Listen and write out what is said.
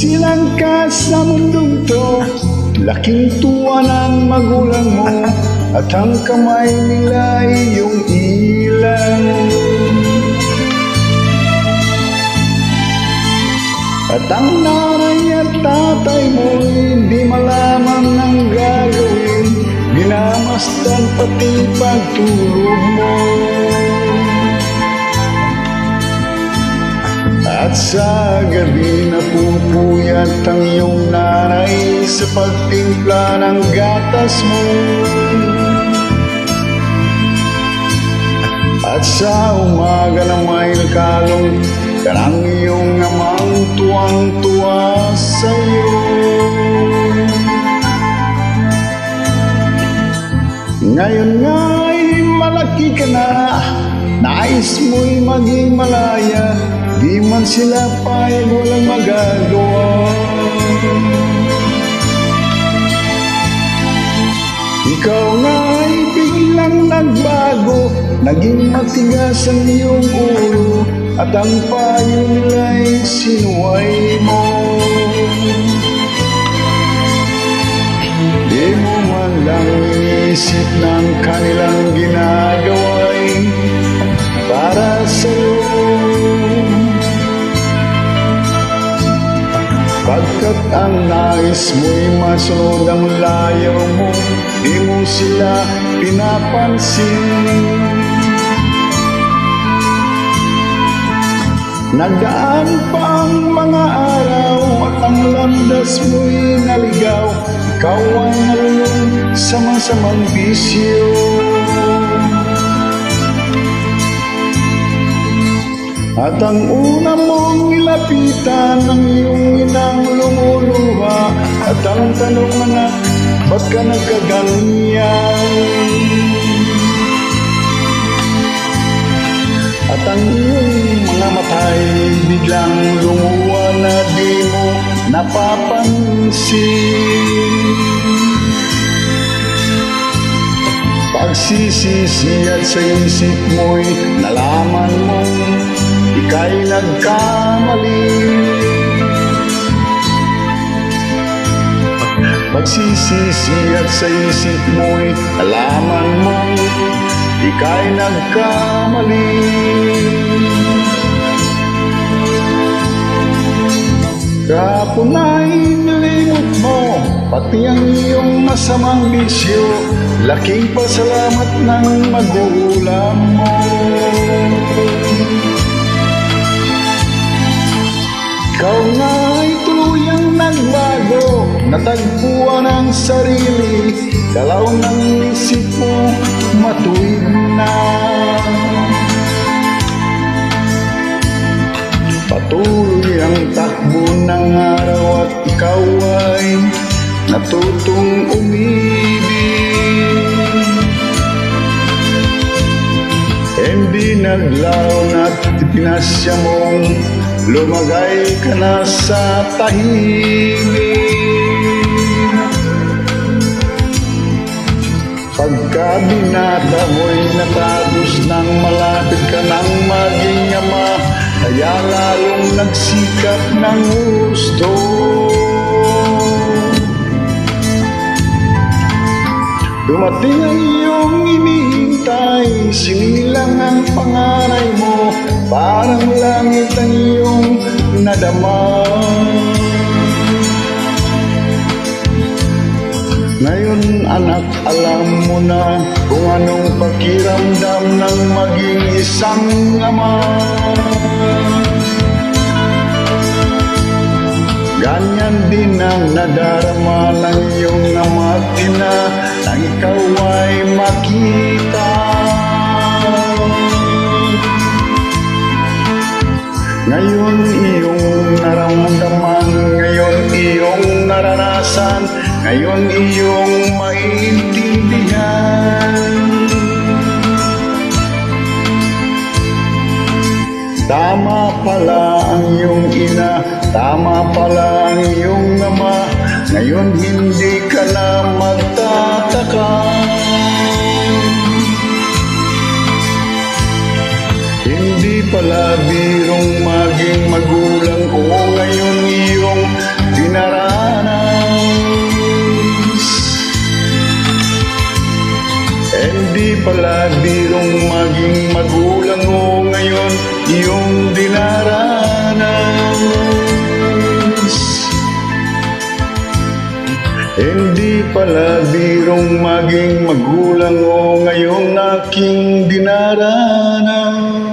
Silang ka sa mundong to, laking tuwa ng magulang mo, at ang kamay nila iyong ilang. At ang nanay at tatay mo hindi malaman ang gagawin, minamasdan pati pagtulog mo. At sa gabi napupuyat ang iyong nanay sa pagtimpla ng gatas mo. At sa umaga na may nakalong ka ng iyong amang tuwang-tuwa sa'yo. Ngayon nga'y malaki ka na, nais mo'y maging malaya, di man sila pa'y walang magagawa. Ikaw nga'y biglang nagbago, naging matigas ang iyong ulo, at ang payo nila'y sinuway mo. Di mo man lang inisip ng kanilang ginagawa'y para sa'yo. Pagkat ang nais mo'y masunod ang layaw mo, di mo sila pinapansin. Nagdaan pa ang mga araw at ang landas mo'y naligaw, ikaw ay nalulung sa masamang bisyo. At ang una mong nilapitan ng iyong inang lumuluha, at ang tanong, anak, ba't ka nagkaganyan? At ang iyong mga mata'y biglang lumuha na di mo napapansin. Pagsisisi at sa isip mo'y nalaman mong ika'y nagkamali. Pagsisisi at sa isip mo'y nalaman mong ika'y nagkamali. Kahapon ay nilimot mo pati ang iyong masamang bisyo, laking pasalamat ng magulang mo. Ikaw nga'y tuluyang nagbago, natagpuan ang sarili, galaw ng isip mo matuwid na. Patuloy ang takbo ng araw at ikaw ay natutong umibig. Hindi naglaon at ipinasya mong lumagay ka na sa tahimik. Pagka binata mo'y natapos nang malapit ka nang maging ama, kaya lalong nagsikap ng gusto. Dumating ang iyong inihintay, sinilang ang pangaray mo, parang langit ang iyong nadama. Ngayon anak, alam mo na kung anong pakiramdam ng maging isang ama. Ganyan din ang nadarama ng iyong ama't ina nang ikaw ay makita. Ngayon iyong naramdaman, ngayon iyong naranasan, ngayon iyong maintindihan. Tama pala ang iyong ina, tama pala ang iyong ama, ngayon hindi ka na magtataka. Hindi pala birong maging magulang ko, ngayon iyong Hindi pala birong maging magulang o ngayong aking dinaranas.